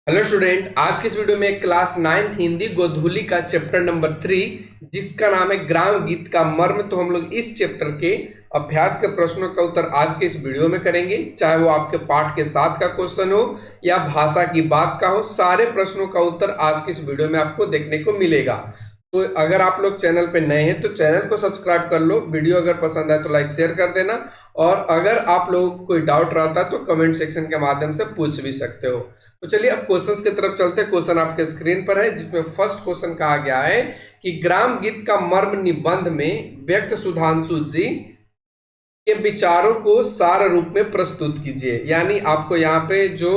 Hello student, आज के इस वीडियो में क्लास 9 हिंदी गोधूली का चैप्टर नंबर 3 जिसका नाम है ग्राम गीत का मर्म। तो हम लोग इस चैप्टर के अभ्यास के प्रश्नों का उत्तर आज के इस वीडियो में करेंगे, चाहे वो आपके पाठ के साथ का क्वेश्चन हो या भाषा की बात का हो। सारे प्रश्नों का उत्तर आज के इस वीडियो में आपको देखने को मिलेगा। तो अगर आप लोग चैनल पे नए हैं तो चैनल को सब्सक्राइब कर लो। वीडियो अगर पसंद आए तो लाइक शेयर कर देना, और अगर आप लोगों को कोई डाउट रहता है तो कमेंट सेक्शन के माध्यम से पूछ भी सकते हो। तो चलिए अब क्वेश्चंस की तरफ चलते हैं। क्वेश्चन आपके स्क्रीन पर है, जिसमें फर्स्ट क्वेश्चन कहा गया है कि ग्राम गीत का मर्म निबंध में व्यक्त सुधांशु जी के विचारों को सार रूप में प्रस्तुत कीजिए। यानी आपको यहाँ पे जो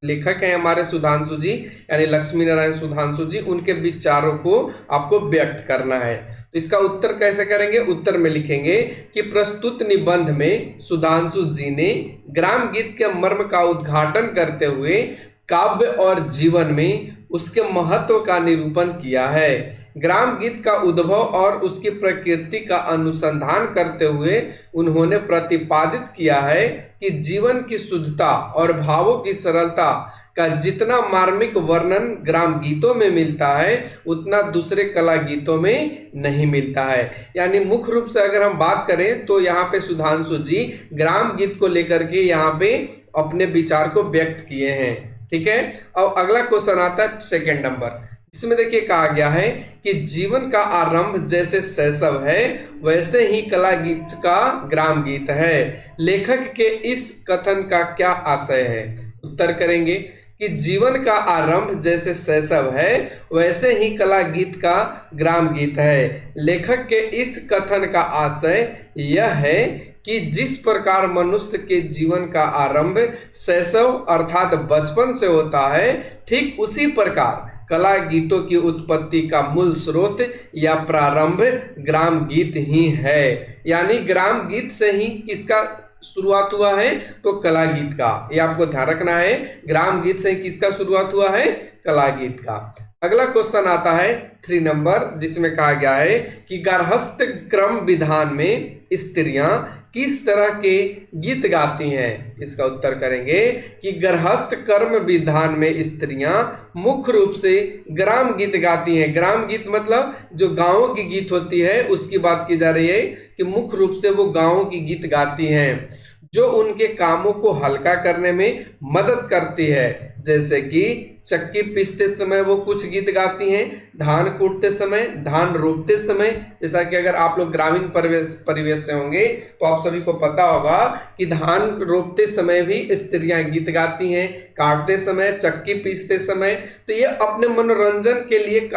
लेखक है हमारे सुधांशु जी, यानी लक्ष्मी नारायण सुधांशु जी, उनके विचारों को आपको व्यक्त करना है। तो इसका उत्तर कैसे करेंगे? उत्तर में लिखेंगे कि प्रस्तुत निबंध में सुधांशु जी ने ग्राम गीत के मर्म का उद्घाटन करते हुए काव्य और जीवन में उसके महत्व का निरूपण किया है। ग्राम गीत का उद्भव और उसकी प्रकृति का अनुसंधान करते हुए उन्होंने प्रतिपादित किया है कि जीवन की शुद्धता और भावों की सरलता का जितना मार्मिक वर्णन ग्राम गीतों में मिलता है उतना दूसरे कला गीतों में नहीं मिलता है। यानी मुख्य रूप से अगर हम बात करें तो यहाँ पे सुधांशु जी ग्राम गीत को लेकर के यहाँ पे अपने विचार को व्यक्त किए हैं। ठीक है। अब अगला क्वेश्चन आता है सेकंड नंबर। इसमें देखिए कहा गया है कि जीवन का आरंभ जैसे शैशव है वैसे ही कला गीत का ग्राम गीत है। लेखक के इस कथन का क्या आशय है? उत्तर करेंगे कि जीवन का आरंभ जैसे शैशव है वैसे ही कला गीत का ग्राम गीत है। लेखक के इस कथन का आशय यह है कि जिस प्रकार मनुष्य के जीवन का आरंभ शैशव अर्थात बचपन से होता है, ठीक उसी प्रकार कला गीतों की उत्पत्ति का मूल स्रोत या प्रारंभ ग्राम गीत ही है। यानी ग्राम गीत से ही किसका शुरुआत हुआ है? तो कला गीत का। ये आपको ध्यान रखना है, ग्राम गीत से किसका शुरुआत हुआ है? कला गीत का। अगला क्वेश्चन आता है 3 नंबर, जिसमें कहा गया है कि गार्हस्थ्य क्रम विधान में स्त्रियां किस तरह के गीत गाती हैं? इसका उत्तर करेंगे कि गार्हस्थ्य कर्म विधान में स्त्रियां मुख्य रूप से ग्राम गीत गाती हैं। ग्राम गीत मतलब जो गांवों की गीत होती है उसकी बात की जा रही है कि मुख्य रूप से वो गांवों की गीत गाती हैं जो उनके कामों को हल्का करने में मदद करती है। जैसे कि चक्की पीसते समय वो कुछ गीत गाती हैं, धान कूटते समय, धान रोपते समय। जैसा कि अगर आप लोग ग्रामीण परिवेश से होंगे तो आप सभी को पता होगा कि धान रोपते समय भी स्त्रियां गीत गाती हैं, काटते समय, चक्की पीसते समय। तो ये अपने मनोरंजन के लिए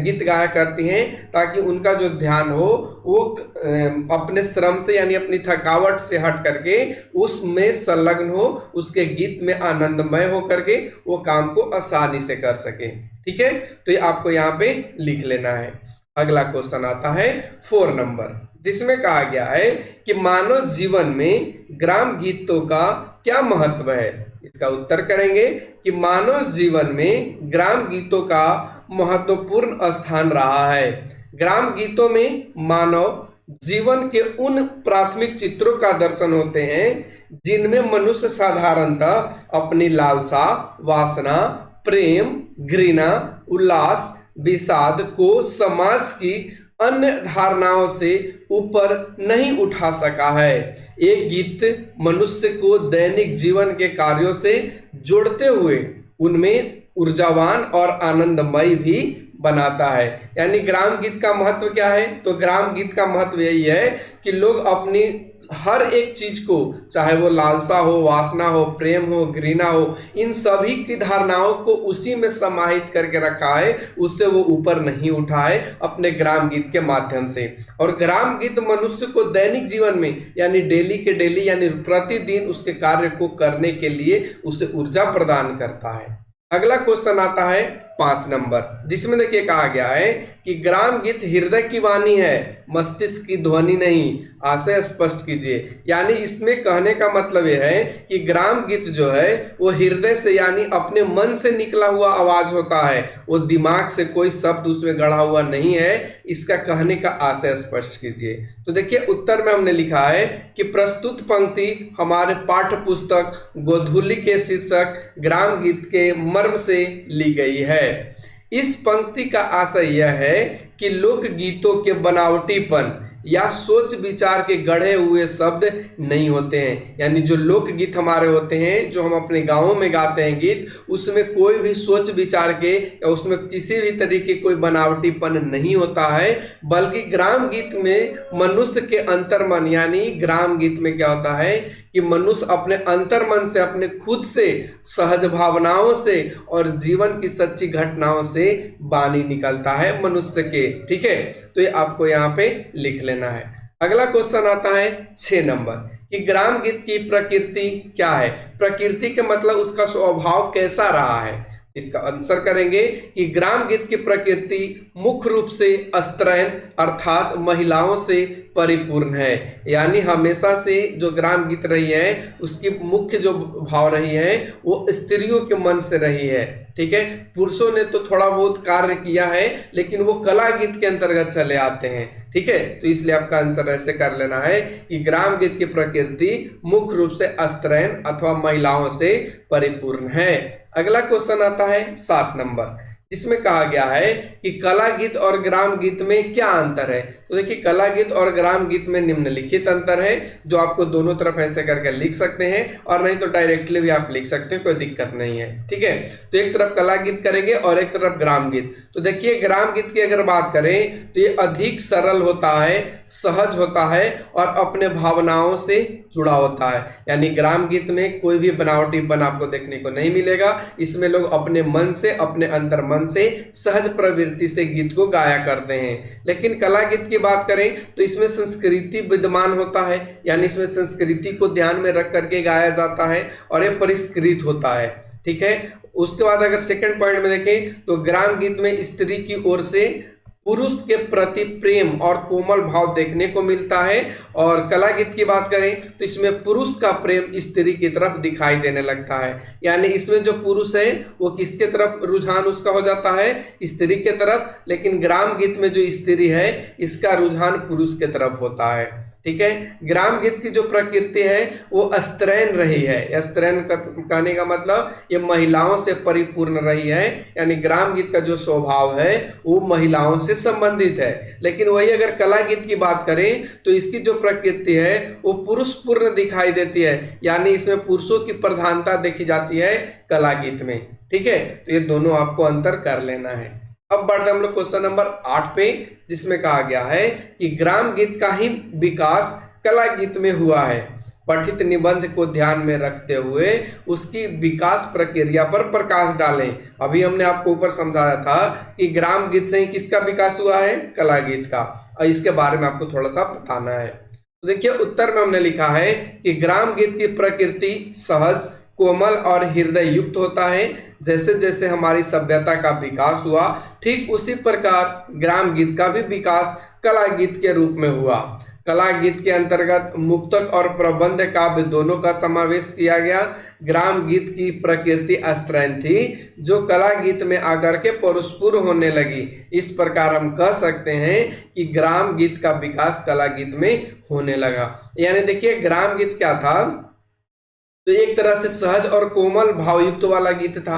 गीत गाया करती हैं ताकि उनका जो ध्यान हो वो अपने श्रम से यानी अपनी थकावट से हट करके उसमें संलग्न हो, उसके गीत में आनंदमय हो करके वो काम को आसानी से कर सके। ठीक है, तो ये आपको यहाँ पे लिख लेना है। अगला क्वेश्चन आता है 4 नंबर, जिसमें कहा गया है कि मानव जीवन में ग्राम गीतों का क्या महत्व है? इसका उत्तर करेंगे कि मानव जीवन में ग्राम गीतों का महत्वपूर्ण स्थान रहा है। ग्राम गीतों में मानव जीवन के उन प्राथमिक चित्रों का दर्शन होते हैं जिनमें मनुष्य साधारणतः अपनी लालसा, वासना, प्रेम, घृणा, उल्लास, विषाद को समाज की अन्य धारणाओं से ऊपर नहीं उठा सका है। एक गीत मनुष्य को दैनिक जीवन के कार्यों से जोड़ते हुए उनमें ऊर्जावान और आनंदमय भी बनाता है। यानी ग्राम गीत का महत्व क्या है? तो ग्राम गीत का महत्व यही है कि लोग अपनी हर एक चीज को, चाहे वो लालसा हो, वासना हो, प्रेम हो, घृणा हो, इन सभी की धारणाओं को उसी में समाहित करके रखा है, उससे वो ऊपर नहीं उठा है अपने ग्राम गीत के माध्यम से। और ग्राम गीत मनुष्य को दैनिक जीवन में यानी डेली के डेली यानी प्रतिदिन उसके कार्य को करने के लिए उसे ऊर्जा प्रदान करता है। अगला क्वेश्चन आता है 5 नंबर, जिसमें देखिए कहा गया है कि ग्राम गीत हृदय की वाणी है, मस्तिष्क की ध्वनि नहीं, आशय स्पष्ट कीजिए। यानी इसमें कहने का मतलब यह है कि ग्राम गीत जो है वो हृदय से यानी अपने मन से निकला हुआ आवाज होता है, वो दिमाग से कोई शब्द उसमें गढ़ा हुआ नहीं है। इसका कहने का आशय स्पष्ट कीजिए। तो देखिए उत्तर में हमने लिखा है कि प्रस्तुत पंक्ति हमारे पाठ्य पुस्तक गोधूली के शीर्षक ग्राम गीत के मर्म से ली गई है। इस पंक्ति का आशय यह है कि लोक गीतों के बनावटीपन या सोच विचार के गढ़े हुए शब्द नहीं होते हैं। यानी जो लोक गीत हमारे होते हैं, जो हम अपने गाँवों में गाते हैं गीत, उसमें कोई भी सोच विचार के या उसमें किसी भी तरीके कोई बनावटीपन नहीं होता है, बल्कि ग्राम गीत में मनुष्य के अंतर्मन, यानी ग्राम गीत में क्या होता है कि मनुष्य अपने अंतर्मन से, अपने खुद से, सहज भावनाओं से और जीवन की सच्ची घटनाओं से वाणी निकलता है मनुष्य के। ठीक है, तो ये आपको यहाँ पे लिख लेना है। अगला क्वेश्चन आता है 6 नंबर कि ग्राम गीत की प्रकृति क्या है। प्रकृति के मतलब उसका स्वभाव कैसा रहा है। इसका आंसर करेंगे कि ग्राम गीत की प्रकृति मुख्य रूप से स्त्रैण अर्थात महिलाओं से परिपूर्ण है। यानी हमेशा से जो ग्राम गीत रही है उसकी मुख्य जो भाव रही है वो स्त्रियों के मन से रही है। ठीक है, पुरुषों ने तो थोड़ा बहुत कार्य किया है लेकिन वो कला गीत के अंतर्गत चले आते हैं। ठीक है, तो इसलिए आपका आंसर ऐसे कर लेना है कि ग्राम गीत की प्रकृति मुख्य रूप से स्त्रैण अथवा महिलाओं से परिपूर्ण है। अगला क्वेश्चन आता है 7 नंबर, जिसमें कहा गया है कि कला गीत और ग्राम गीत में क्या अंतर है। तो देखिए कला गीत और ग्राम गीत में निम्नलिखित अंतर है, जो आपको दोनों तरफ ऐसे करके लिख सकते हैं और नहीं तो डायरेक्टली भी आप लिख सकते हैं, कोई दिक्कत नहीं है। ठीक है, तो एक तरफ कला गीत करेंगे और एक तरफ ग्राम गीत। तो देखिए ग्राम गीत की अगर बात करें तो ये अधिक सरल होता है, सहज होता है और अपने भावनाओं से जुड़ा होता है। यानी ग्राम गीत में कोई भी बनावटीपन आपको देखने को नहीं मिलेगा। इसमें लोग अपने मन से, अपने अंतर मन से, सहज प्रवृत्ति से गीत को गाया करते हैं। लेकिन कला गीत की बात करें तो इसमें संस्कृति विद्यमान होता है, यानी इसमें संस्कृति को ध्यान में रख करके गाया जाता है और ये परिष्कृत होता है। ठीक है, उसके बाद अगर सेकंड पॉइंट में देखें तो ग्राम गीत में स्त्री की ओर से पुरुष के प्रति प्रेम और कोमल भाव देखने को मिलता है, और कला गीत की बात करें तो इसमें पुरुष का प्रेम स्त्री की तरफ दिखाई देने लगता है। यानी इसमें जो पुरुष है वो किसके तरफ रुझान उसका हो जाता है, स्त्री के तरफ, लेकिन ग्राम गीत में जो स्त्री है इसका रुझान पुरुष के तरफ होता है। ठीक है, ग्राम गीत की जो प्रकृति है वो स्त्रैण रही है। स्त्रैण कहने का मतलब ये महिलाओं से परिपूर्ण रही है, यानी ग्राम गीत का जो स्वभाव है वो महिलाओं से संबंधित है। लेकिन वही अगर कला गीत की बात करें तो इसकी जो प्रकृति है वो पुरुष पूर्ण दिखाई देती है, यानी इसमें पुरुषों की प्रधानता देखी जाती है कला गीत में। ठीक है, तो ये दोनों आपको अंतर कर लेना है। अब बढ़ते हम लोग क्वेश्चन नंबर 8 पे, जिसमें कहा गया है कि ग्राम गीत का ही विकास कला गीत में हुआ है। पठित निबंध को ध्यान में रखते हुए उसकी विकास प्रक्रिया पर प्रकाश डालें। अभी हमने आपको ऊपर समझाया था कि ग्राम गीत से ही किसका विकास हुआ है, कला गीत का, और इसके बारे में आपको थोड़ा सा बताना है। तो देखिए उत्तर में हमने लिखा है कि ग्राम गीत की प्रकृति सहज, कोमल और हृदय युक्त होता है। जैसे जैसे हमारी सभ्यता का विकास हुआ ठीक उसी प्रकार ग्राम गीत का भी विकास कला गीत के रूप में हुआ। कला गीत के अंतर्गत मुक्तक और प्रबंध काव्य दोनों का समावेश किया गया। ग्राम गीत की प्रकृति स्त्रैण थी जो कला गीत में आकर के परुषपूर्ण होने लगी। इस प्रकार हम कह सकते हैं कि ग्राम गीत का विकास कला गीत में होने लगा। यानी देखिए ग्राम गीत क्या था, तो एक तरह से सहज और कोमल भावयुक्त वाला गीत था,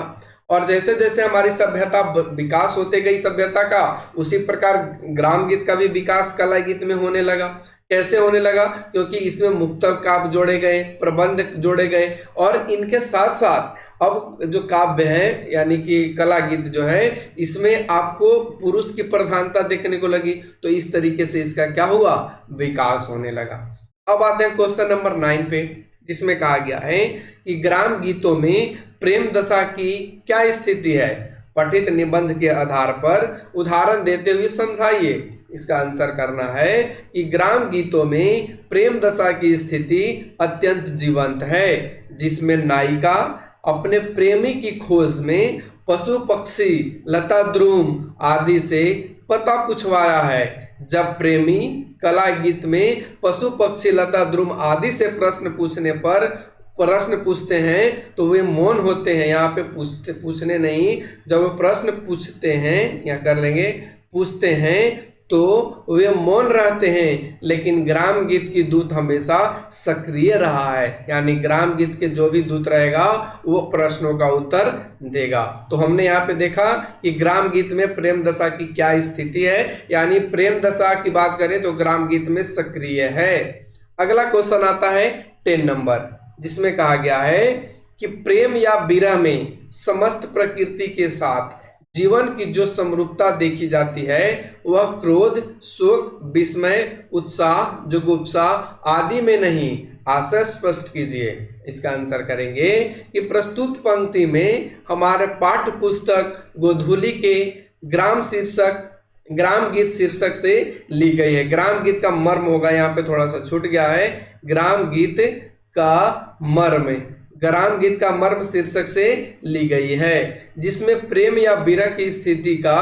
और जैसे जैसे हमारी सभ्यता विकास होते गई सभ्यता का, उसी प्रकार ग्राम गीत का भी विकास कला गीत में होने लगा। कैसे होने लगा, क्योंकि इसमें मुक्तक काव्य जोड़े गए, प्रबंध जोड़े गए, और इनके साथ साथ अब जो काव्य है यानी कि कला गीत जो है इसमें आपको पुरुष की प्रधानता देखने को लगी। तो इस तरीके से इसका क्या हुआ, विकास होने लगा। अब आते हैं क्वेश्चन नंबर 9 पे, जिसमें कहा गया है कि ग्राम गीतों में प्रेम दशा की क्या स्थिति है। पठित निबंध के आधार पर उदाहरण देते हुए समझाइए। इसका आंसर करना है कि ग्राम गीतों में प्रेम दशा की स्थिति अत्यंत जीवंत है, जिसमें नायिका अपने प्रेमी की खोज में पशु पक्षी, लता द्रुम आदि से पता पूछवाया है। जब प्रेमी कला गीत में पशु पक्षी लता द्रुम आदि से प्रश्न पूछते हैं तो वे मौन होते हैं। यहाँ पे पूछने नहीं, जब वे प्रश्न पूछते हैं, यहाँ कर लेंगे, पूछते हैं तो वे मौन रहते हैं, लेकिन ग्राम गीत की दूत हमेशा सक्रिय रहा है। यानी ग्राम गीत के जो भी दूत रहेगा वो प्रश्नों का उत्तर देगा। तो हमने यहाँ पे देखा कि ग्राम गीत में प्रेम दशा की क्या स्थिति है, यानी प्रेम दशा की बात करें तो ग्राम गीत में सक्रिय है। अगला क्वेश्चन आता है 10 नंबर, जिसमें कहा गया है कि प्रेम या विरह में समस्त प्रकृति के साथ जीवन की जो समरूपता देखी जाती है वह क्रोध, शोक, विस्मय, उत्साह, जुगुप्सा आदि में नहीं। आशय स्पष्ट कीजिए। इसका आंसर करेंगे कि प्रस्तुत पंक्ति में हमारे पाठ्य पुस्तक गोधूली के ग्राम गीत शीर्षक से ली गई है। ग्राम गीत का मर्म होगा, यहाँ पे थोड़ा सा छूट गया है। ग्राम गीत का मर्म शीर्षक से ली गई है, जिसमें प्रेम या विरह की स्थिति का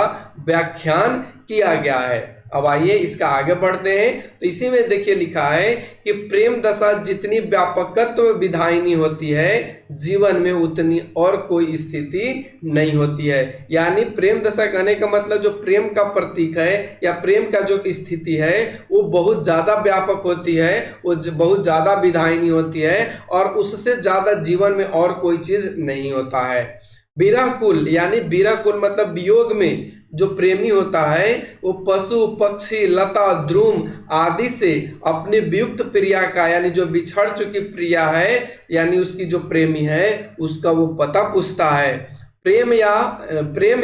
व्याख्यान किया गया है। अब आइए इसका आगे बढ़ते हैं। तो इसी में देखिए लिखा है कि प्रेम दशा जितनी व्यापकत्व विधायिनी होती है जीवन में उतनी और कोई स्थिति नहीं होती है। यानी प्रेम दशा कहने का मतलब जो प्रेम का प्रतीक है या प्रेम का जो स्थिति है वो बहुत ज्यादा व्यापक होती है, वो बहुत ज्यादा विधायिनी होती है और उससे ज्यादा जीवन में और कोई चीज नहीं होता है। विरह कुल, यानी विरह कुल मतलब वियोग में जो प्रेमी होता है वो पशु पक्षी लता द्रुम आदि से अपनी वियुक्त प्रिया का, यानी जो बिछड़ चुकी प्रिया है यानी उसकी जो प्रेमी है उसका वो पता पूछता है। प्रेम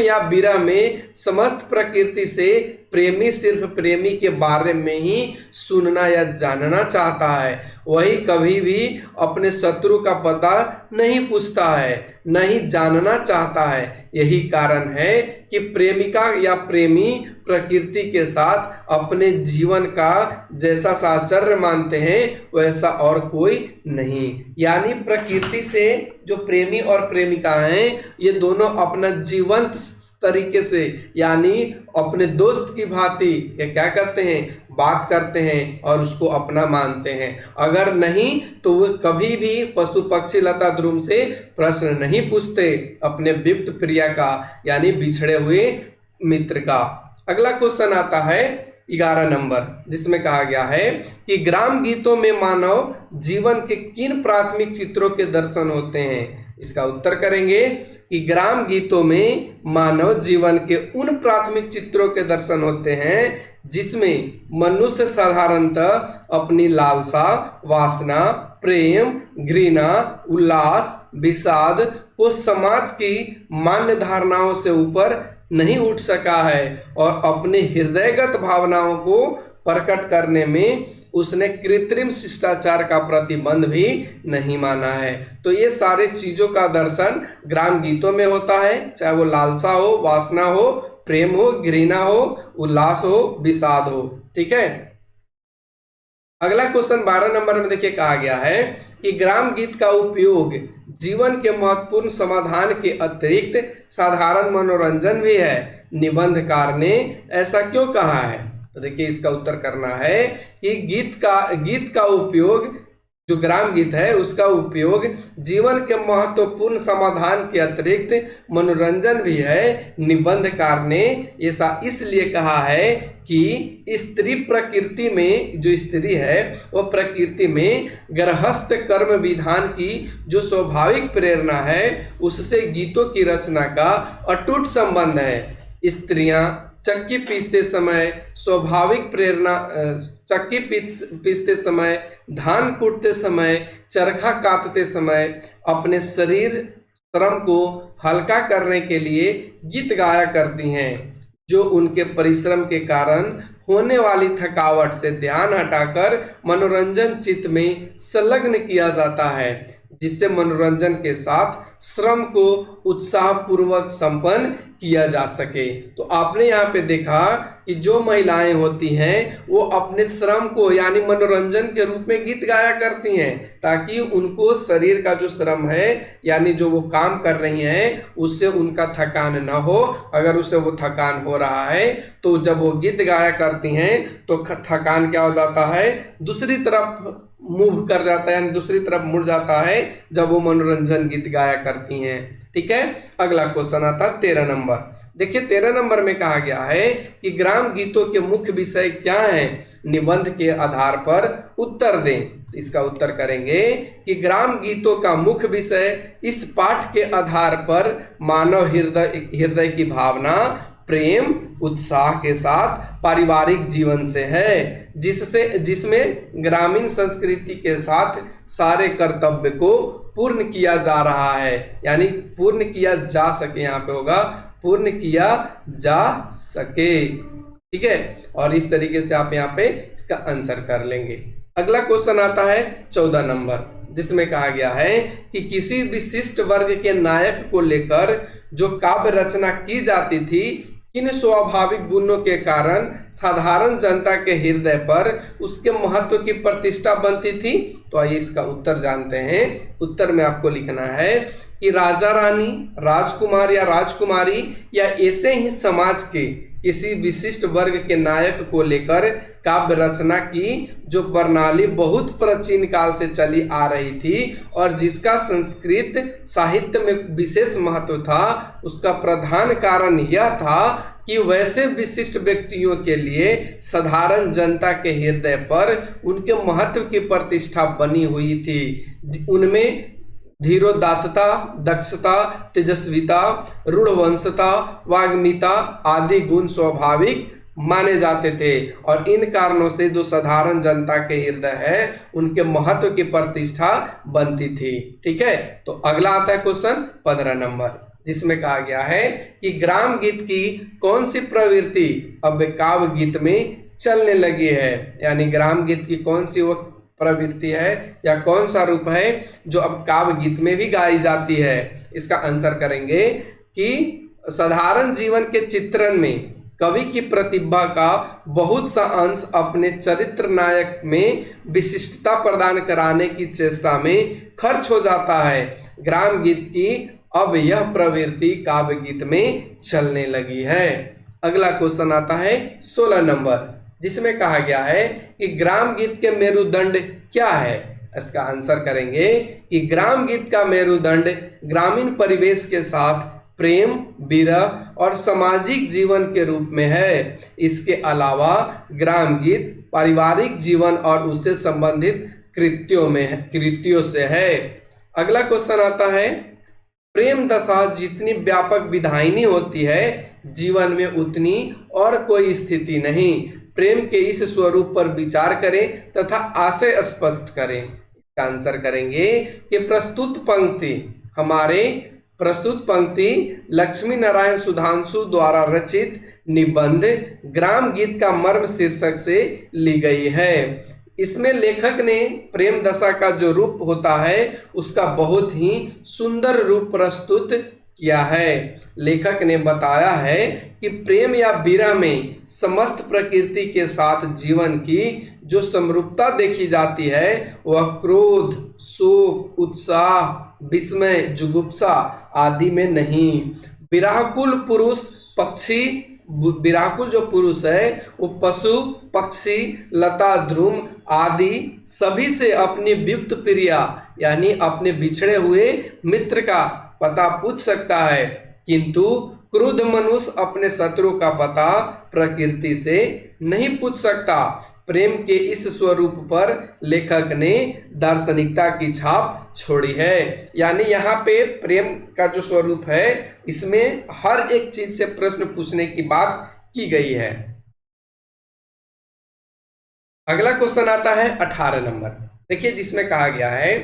या विरह में समस्त प्रकृति से प्रेमी सिर्फ प्रेमी के बारे में ही सुनना या जानना चाहता है। वही कभी भी अपने शत्रु का पता नहीं पूछता है, नहीं जानना चाहता है। यही कारण है कि प्रेमिका या प्रेमी प्रकृति के साथ अपने जीवन का जैसा साहचर्य मानते हैं वैसा और कोई नहीं। यानी प्रकृति से जो प्रेमी और प्रेमिका हैं ये दोनों अपना जीवंत तरीके से यानी अपने दोस्त की भांति ये क्या करते हैं, बात करते हैं और उसको अपना मानते हैं। अगर नहीं तो वो कभी भी पशु पक्षी लता द्रुम से प्रश्न नहीं पूछते अपने वियुक्त प्रिया का, यानी बिछड़े हुए मित्र का। अगला क्वेश्चन आता है 11 नंबर, जिसमें कहा गया है कि ग्राम गीतों में मानव जीवन के किन प्राथमिक चित्रों के दर्शन होते हैं। इसका उत्तर करेंगे कि ग्राम गीतों में मानव जीवन के उन प्राथमिक चित्रों के दर्शन होते हैं जिसमें मनुष्य साधारणतः अपनी लालसा, वासना, प्रेम, घृणा, उल्लास, विषाद को समाज की मान्य धारणाओं से ऊपर नहीं उठ सका है और अपने हृदयगत भावनाओं को प्रकट करने में उसने कृत्रिम शिष्टाचार का प्रतिबंध भी नहीं माना है। तो ये सारे चीजों का दर्शन ग्राम गीतों में होता है, चाहे वो लालसा हो, वासना हो, प्रेम हो, घृणा हो, उल्लास हो, विषाद हो। ठीक है। अगला क्वेश्चन 12 नंबर में देखिए कहा गया है कि ग्राम गीत का उपयोग जीवन के महत्वपूर्ण समाधान के अतिरिक्त साधारण मनोरंजन भी है। निबंधकार ने ऐसा क्यों कहा है? तो देखिए इसका उत्तर करना है कि गीत का उपयोग, जो ग्राम गीत है उसका उपयोग जीवन के महत्वपूर्ण समाधान के अतिरिक्त मनोरंजन भी है। निबंधकार ने ऐसा इसलिए कहा है कि स्त्री प्रकृति में, जो स्त्री है वो प्रकृति में गृहस्थ कर्म विधान की जो स्वाभाविक प्रेरणा है उससे गीतों की रचना का अटूट संबंध है। स्त्रियां चक्की पीसते समय स्वाभाविक प्रेरणा, चक्की पीसते समय, धान कूटते समय, चरखा काटते समय अपने शरीर श्रम को हल्का करने के लिए गीत गाया करती हैं, जो उनके परिश्रम के कारण होने वाली थकावट से ध्यान हटाकर मनोरंजन चित्त में संलग्न किया जाता है, जिससे मनोरंजन के साथ श्रम को उत्साह पूर्वक संपन्न किया जा सके। तो आपने यहाँ पे देखा कि जो महिलाएं होती हैं वो अपने श्रम को यानी मनोरंजन के रूप में गीत गाया करती हैं, ताकि उनको शरीर का जो श्रम है यानी जो वो काम कर रही हैं उससे उनका थकान न हो। अगर उससे वो थकान हो रहा है तो जब वो गीत गाया करती हैं तो थकान क्या हो जाता है, दूसरी तरफ मूव कर जाता है यानी दूसरी तरफ मुड़ जाता है जब वो मनोरंजन गीत गाया करती हैं। ठीक है, अगला क्वेश्चन आता 13 नंबर। देखिए 13 नंबर में कहा गया है कि ग्राम गीतों के मुख्य विषय क्या हैं, निबंध के आधार पर उत्तर दें। इसका उत्तर करेंगे कि ग्राम गीतों का मुख्य विषय इस पाठ के आधार पर मानव हृदय की भावना, प्रेम, उत्साह के साथ पारिवारिक जीवन से है, जिसमें ग्रामीण संस्कृति के साथ सारे कर्तव्य को पूर्ण किया जा रहा है, यानी पूर्ण किया जा सके, यहाँ पे होगा पूर्ण किया जा सके। ठीक है, और इस तरीके से आप यहाँ पे इसका आंसर कर लेंगे। अगला क्वेश्चन आता है 14 नंबर, जिसमें कहा गया है कि किसी विशिष्ट वर्ग के नायक को लेकर जो काव्य रचना की जाती थी, किन स्वाभाविक गुणों के कारण साधारण जनता के हृदय पर उसके महत्व की प्रतिष्ठा बनती थी। तो आइए इसका उत्तर जानते हैं। उत्तर में आपको लिखना है कि राजा रानी, राजकुमार या राजकुमारी या ऐसे ही समाज के किसी विशिष्ट वर्ग के नायक को लेकर काव्य रचना की जो प्रणाली बहुत प्राचीन काल से चली आ रही थी और जिसका संस्कृत साहित्य में विशेष महत्व था। उसका प्रधान कारण यह था कि वैसे विशिष्ट व्यक्तियों के लिए साधारण जनता के हृदय पर उनके महत्व की प्रतिष्ठा बनी हुई थी। उनमें धीरोदात्तता, दक्षता, तेजस्विता, रूढ़वंशता, वाग्मिता आदि गुण स्वाभाविक माने जाते थे और इन कारणों से जो साधारण जनता के हृदय है उनके महत्व की प्रतिष्ठा बनती थी। ठीक है, तो अगला आता है क्वेश्चन 15 नंबर, जिसमें कहा गया है कि ग्राम गीत की कौन सी प्रवृत्ति अब काव्य गीत में चलने लगी है, यानी ग्राम गीत की कौन सी वो प्रवृत्ति है या कौन सा रूप है जो अब काव्य गीत में भी गाई जाती है। इसका आंसर करेंगे कि साधारण जीवन के चित्रण में कवि की प्रतिभा का बहुत सा अंश अपने चरित्र नायक में विशिष्टता प्रदान कराने की चेष्टा में खर्च हो जाता है। ग्राम गीत की अब यह प्रवृत्ति काव्य गीत में चलने लगी है। अगला क्वेश्चन आता है 16 नंबर, जिसमें कहा गया है कि ग्राम गीत के मेरुदंड क्या है। इसका आंसर करेंगे कि ग्राम गीत का मेरुदंड ग्रामीण परिवेश के साथ प्रेम, विरह और सामाजिक जीवन के रूप में है। इसके अलावा ग्राम गीत पारिवारिक जीवन और उससे संबंधित कृत्यों से है। अगला क्वेश्चन आता है, प्रेम दशा जितनी व्यापक विधायिनी होती है जीवन में उतनी और कोई स्थिति नहीं। प्रेम के इस स्वरूप पर विचार करें तथा आशय स्पष्ट करें। इसका आंसर करेंगे कि प्रस्तुत पंक्ति लक्ष्मी नारायण सुधांशु द्वारा रचित निबंध ग्राम गीत का मर्म शीर्षक से ली गई है। इसमें लेखक ने प्रेम दशा का जो रूप होता है उसका बहुत ही सुंदर रूप प्रस्तुत किया है। लेखक ने बताया है कि प्रेम या विरह में समस्त प्रकृति के साथ जीवन की जो समरूपता देखी जाती है वह क्रोध, शोक, उत्साह, विस्मय, जुगुप्सा आदि में नहीं। विराकुल जो पुरुष है वो पशु, पक्षी, लता, ध्रुव आदि सभी से अपनी व्युक्त प्रिया यानी अपने बिछड़े हुए मित्र का पता पूछ सकता है, किंतु क्रुद्ध मनुष्य अपने शत्रु का पता प्रकृति से नहीं पूछ सकता। प्रेम के इस स्वरूप पर लेखक ने दार्शनिकता की छाप छोड़ी है। यानी यहाँ पे प्रेम का जो स्वरूप है इसमें हर एक चीज से प्रश्न पूछने की बात की गई है। अगला क्वेश्चन आता है 18 नंबर, देखिए, जिसमें कहा गया है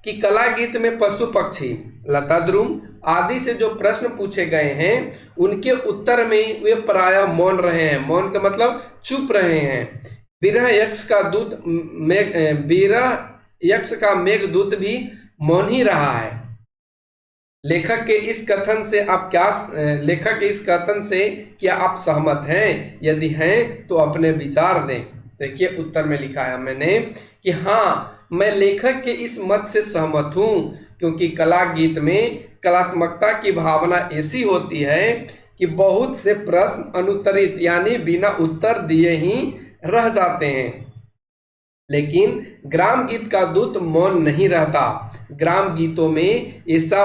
कि कला गीत में पशु, पक्षी, लता, ध्रुव आदि से जो प्रश्न पूछे गए हैं उनके उत्तर में वे प्रायः मौन रहे हैं। मौन का मतलब चुप रहे हैं। विरह यक्ष का मेघदूत भी मौन ही रहा है। लेखक के इस कथन से आप क्या लेखक के इस कथन से क्या आप सहमत हैं? यदि हैं तो अपने विचार दें। देखिए उत्तर में लिखा है मैंने कि हाँ, मैं लेखक के इस मत से सहमत हूँ, क्योंकि कला गीत में कलात्मकता की भावना ऐसी होती है कि बहुत से प्रश्न अनुत्तरित यानी बिना उत्तर दिए ही रह जाते हैं। लेकिन ग्राम गीत का दूत मौन नहीं रहता। ग्राम गीतों में ऐसे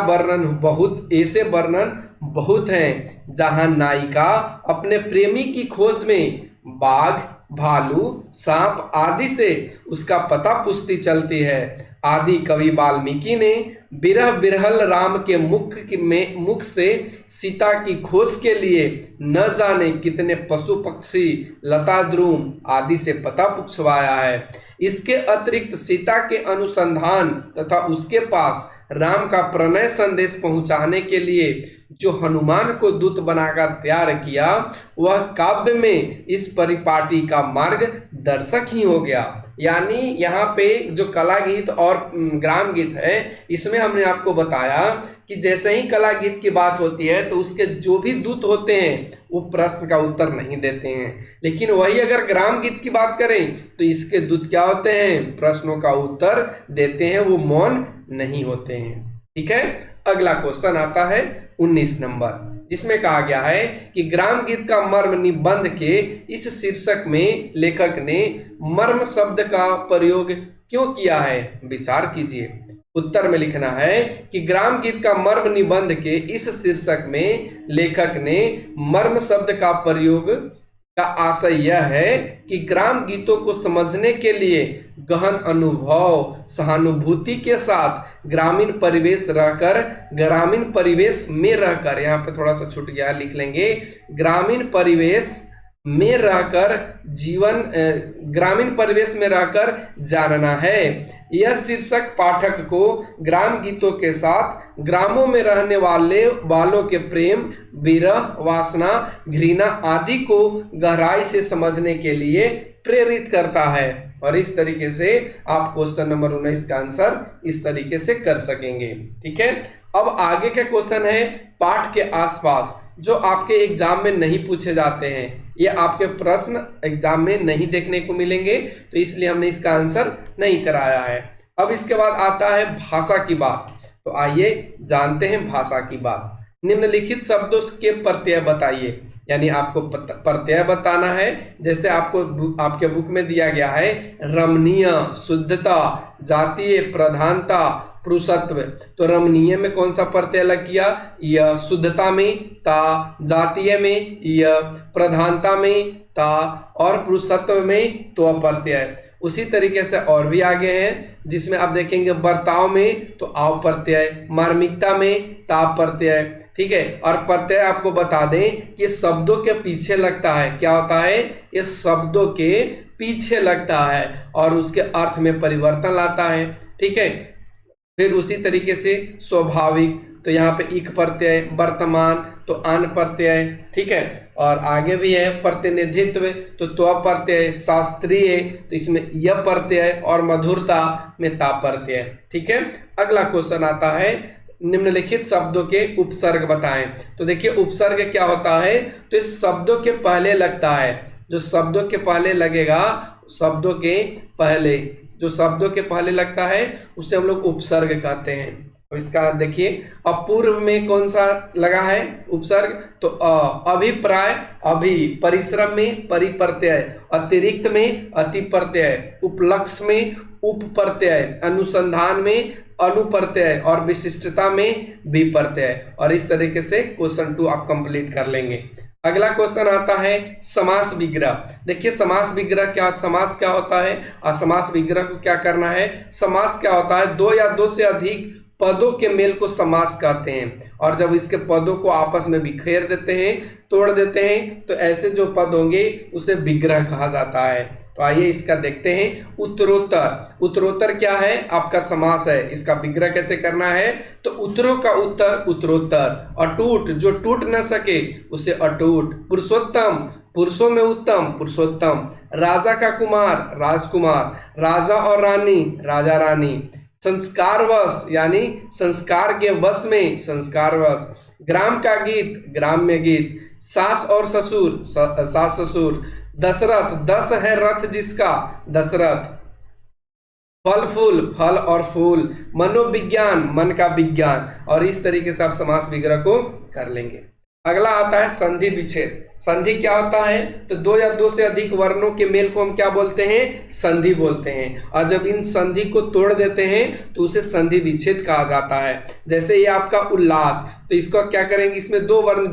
वर्णन बहुत हैं जहां नायिका अपने प्रेमी की खोज में बाघ, भालू, सांप आदि से उसका पता पूछती चलती है। आदि कवि वाल्मीकि ने बिरह बिरहल राम के मुख से सीता की खोज के लिए न जाने कितने पशु पक्षी, लता द्रुम आदि से पता पूछवाया है। इसके अतिरिक्त सीता के अनुसंधान तथा उसके पास राम का प्रणय संदेश पहुंचाने के लिए जो हनुमान को दूत बनाकर तैयार किया, वह काव्य में इस परिपाटी का मार्ग दर्शक ही हो गया। यानी यहाँ पे जो कला गीत और ग्राम गीत है, इसमें हमने आपको बताया कि जैसे ही कला गीत की बात होती है तो उसके जो भी दूत होते हैं वो प्रश्न का उत्तर नहीं देते हैं, लेकिन वही अगर ग्राम गीत की बात करें तो इसके दूत क्या होते हैं? प्रश्नों का उत्तर देते हैं, वो मौन नहीं होते हैं। ठीक है, अगला क्वेश्चन आता है 19 नंबर, जिसमें कहा गया है कि ग्राम गीत का मर्म निबंध के इस शीर्षक में लेखक ने मर्म शब्द का प्रयोग क्यों किया है? विचार कीजिए। उत्तर में लिखना है कि ग्राम गीत का मर्म निबंध के इस शीर्षक में लेखक ने मर्म शब्द का प्रयोग का आशय यह है कि ग्राम गीतों को समझने के लिए गहन अनुभव, सहानुभूति के साथ ग्रामीण परिवेश में रहकर, यहाँ पे थोड़ा सा छूट गया, लिख लेंगे, ग्रामीण परिवेश में रहकर जानना है। यह शीर्षक पाठक को ग्राम गीतों के साथ ग्रामों में रहने वालों के प्रेम, विरह, वासना, घृणा आदि को गहराई से समझने के लिए प्रेरित करता है। और इस तरीके से आप क्वेश्चन नंबर 19 का आंसर इस तरीके से कर सकेंगे। ठीक है, अब आगे का क्वेश्चन है पाठ के आसपास, जो आपके एग्जाम में नहीं पूछे जाते हैं, ये आपके प्रश्न एग्जाम में नहीं देखने को मिलेंगे, तो इसलिए हमने इसका आंसर नहीं कराया है। अब इसके बाद आता है भाषा की बात, तो आइए जानते हैं भाषा की बात। निम्नलिखित शब्दों के प्रत्यय बताइए, यानी आपको प्रत्यय बताना है। जैसे आपके बुक में दिया गया है रमणीय, शुद्धता, जातीय, प्रधानता, पुरुषत्व, तो रमणीय में कौन सा प्रत्यय लग गया? य, शुद्धता में ता, जातीय में य, प्रधानता में ता और पुरुषत्व में तो प्रत्यय। उसी तरीके से और भी आगे है, जिसमें आप देखेंगे बर्ताव में तो आव प्रत्यय, मार्मिकता में ताप प्रत्यय। ठीक है, और प्रत्यय आपको बता दें कि शब्दों के पीछे लगता है। क्या होता है? ये शब्दों के पीछे लगता है और उसके अर्थ में परिवर्तन लाता है। ठीक है, फिर उसी तरीके से स्वाभाविक, तो यहाँ पे इक प्रत्यय, वर्तमान तो आन प्रत्यय। ठीक है, और आगे भी है प्रतिनिधित्व तो त्व प्रत्यय, शास्त्रीय तो इसमें य प्रत्यय और मधुरता में ता प्रत्यय। ठीक है, अगला क्वेश्चन आता है निम्नलिखित शब्दों के उपसर्ग बताएं। तो देखिए उपसर्ग क्या होता है, तो इस शब्दों के पहले लगता है, जो शब्दों के पहले लगेगा, जो शब्दों के पहले लगता है उसे हम लोग उपसर्ग कहते हैं। तो इसका देखिए अपूर्व में कौन सा लगा है उपसर्ग, तो अभिप्राय, अभि, परिश्रम में परि प्रत्यय, अतिरिक्त में अति प्रत्यय, उपलक्ष्य में उप प्रत्यय, अनुसंधान में अनु प्रत्यय और विशिष्टता में वि प्रत्यय। और इस तरीके से क्वेश्चन 2 आप कंप्लीट कर लेंगे। अगला क्वेश्चन आता है समास विग्रह। देखिए समास क्या होता है और समास विग्रह को क्या करना है। समास क्या होता है, 2 या 2 से अधिक पदों के मेल को समास कहते हैं, और जब इसके पदों को आपस में बिखेर देते हैं, तोड़ देते हैं, तो ऐसे जो पद होंगे उसे विग्रह कहा जाता है। तो आइए इसका देखते हैं। उत्तरोत्तर क्या है, आपका समास है, इसका विग्रह कैसे करना है, तो उत्तरों का उत्तर उत्तरोत्तर, अटूट जो टूट न सके उसे अटूट, पुरुषोत्तम पुरुषों में उत्तम पुरुषोत्तम, राजा का कुमार राजकुमार, राजा और रानी राजा रानी, संस्कारवश यानी संस्कार के वश में, संस्कारवश। ग्राम का गीत, ग्राम्य गीत। सास और ससुर, सास ससुर। दशरथ, दस है रथ जिसका, दशरथ। फल फूल, फल और फूल। मनोविज्ञान, मन का विज्ञान। और इस तरीके से आप समास विग्रह को कर लेंगे। अगला आता है संधि विच्छेद। संधि क्या होता है? तो दो या दो से अधिक वर्णों के मेल को हम क्या बोलते हैं? संधि बोलते हैं। और जब इन संधि को तोड़ देते हैं तो उसे संधि विच्छेद कहा जाता है। जैसे ये आपका उल्लास, तो इसको क्या करेंगे? इसमें दो वर्ण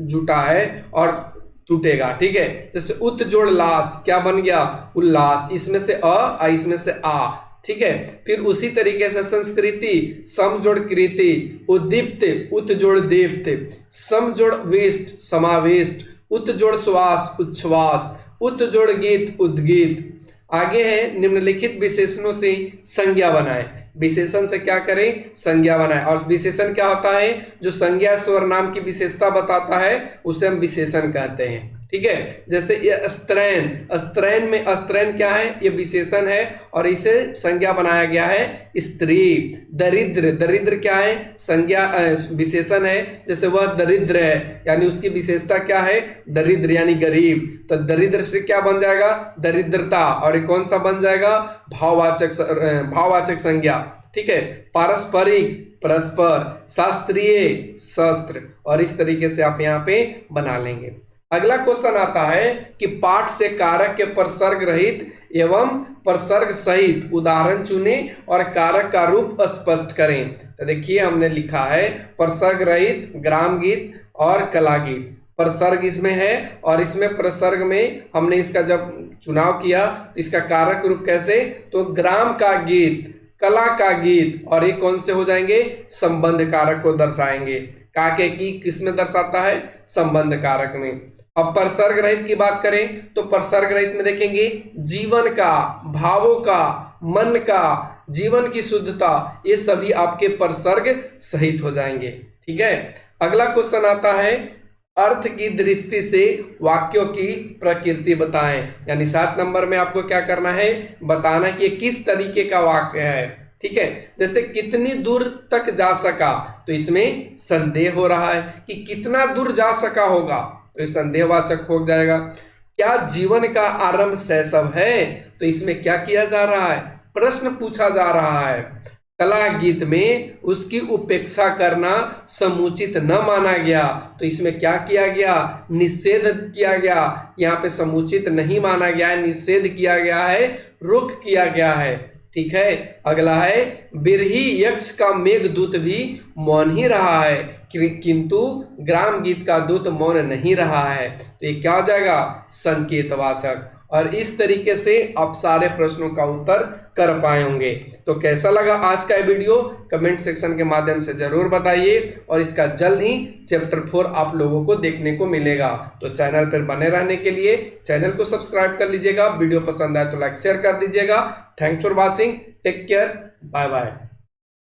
जुटा है और टूटेगा, ठीक है। जैसे उत जोड़ लास, क्या बन गया? उल्लास। इसमें से अ, इसमें से आ, ठीक है। फिर उसी तरीके से संस्कृति, सम जोड़ कृति। उद्दीप्त, उत जोड़ दीप्त। सम जोड़ वेष्ट, समावेष्ट। उत जोड़ श्वास, उच्छ्वास। उत जोड़ गीत, उद्गीत। आगे है निम्नलिखित विशेषणों से संज्ञा बनाएं। विशेषण से क्या करें? संज्ञा बनाएं। और विशेषण क्या होता है? जो संज्ञा स्वर नाम की विशेषता बताता है उसे हम विशेषण कहते हैं, ठीक है। जैसे ये स्त्रैन, स्त्रैन में स्त्रैन क्या है? ये विशेषण है और इसे संज्ञा बनाया गया है स्त्री। दरिद्र, दरिद्र क्या है? संज्ञा विशेषण है। जैसे वह दरिद्र है यानी उसकी विशेषता क्या है? दरिद्र यानी गरीब। तो दरिद्र से क्या बन जाएगा? दरिद्रता। और ये कौन सा बन जाएगा? भाववाचक संज्ञा, ठीक है। पारस्परिक, परस्पर। शास्त्रीय, शस्त्र। और इस तरीके से आप यहाँ पे बना लेंगे। अगला क्वेश्चन आता है कि पाठ से कारक के परसर्ग रहित एवं परसर्ग सहित उदाहरण चुने और कारक का रूप स्पष्ट करें। तो देखिए हमने लिखा है परसर्ग रहित, ग्राम गीत और कला गीत। परसर्ग इसमें है और इसमें प्रसर्ग में हमने इसका जब चुनाव किया तो इसका कारक रूप कैसे? तो ग्राम का गीत, कला का गीत। और ये कौन से हो जाएंगे? संबंध कारक को दर्शाएंगे। का के की किस में दर्शाता है? संबंध कारक में। अब परसर्ग रहित की बात करें तो परसर्ग रहित में देखेंगे जीवन का, भावों का, मन का, जीवन की शुद्धता, ये सभी आपके परसर्ग सहित हो जाएंगे, ठीक है। अगला क्वेश्चन आता है अर्थ की दृष्टि से वाक्यों की प्रकृति बताएं। यानी 7 नंबर में आपको क्या करना है? बताना कि किस तरीके का वाक्य है, ठीक है। जैसे कितनी दूर तक जा सका, तो इसमें संदेह हो रहा है कि कितना दूर जा सका होगा, तो ये संदेहवाचक हो जाएगा। क्या जीवन का आरंभ शैशव है, तो इसमें क्या किया जा रहा है? प्रश्न पूछा जा रहा है। कला गीत में उसकी उपेक्षा करना समुचित न माना गया, तो इसमें क्या किया गया? निषेध किया गया। यहाँ पे समुचित नहीं माना गया है, निषेध किया गया है, रुख किया गया है, ठीक है। अगला है बिरही यक्ष का मेघदूत भी मौन ही रहा है, किंतु ग्राम गीत का दूत मौन नहीं रहा है। तो ये क्या हो जाएगा? संकेतवाचक। और इस तरीके से आप सारे प्रश्नों का उत्तर कर पाए होंगे। तो कैसा लगा आज का वीडियो? कमेंट सेक्शन के माध्यम से जरूर बताइए। और इसका जल्द ही चैप्टर 4 आप लोगों को देखने को मिलेगा। तो चैनल पर बने रहने के लिए चैनल को सब्सक्राइब कर लीजिएगा। वीडियो पसंद आए तो लाइक शेयर कर दीजिएगा। Thanks for watching, take care, bye bye.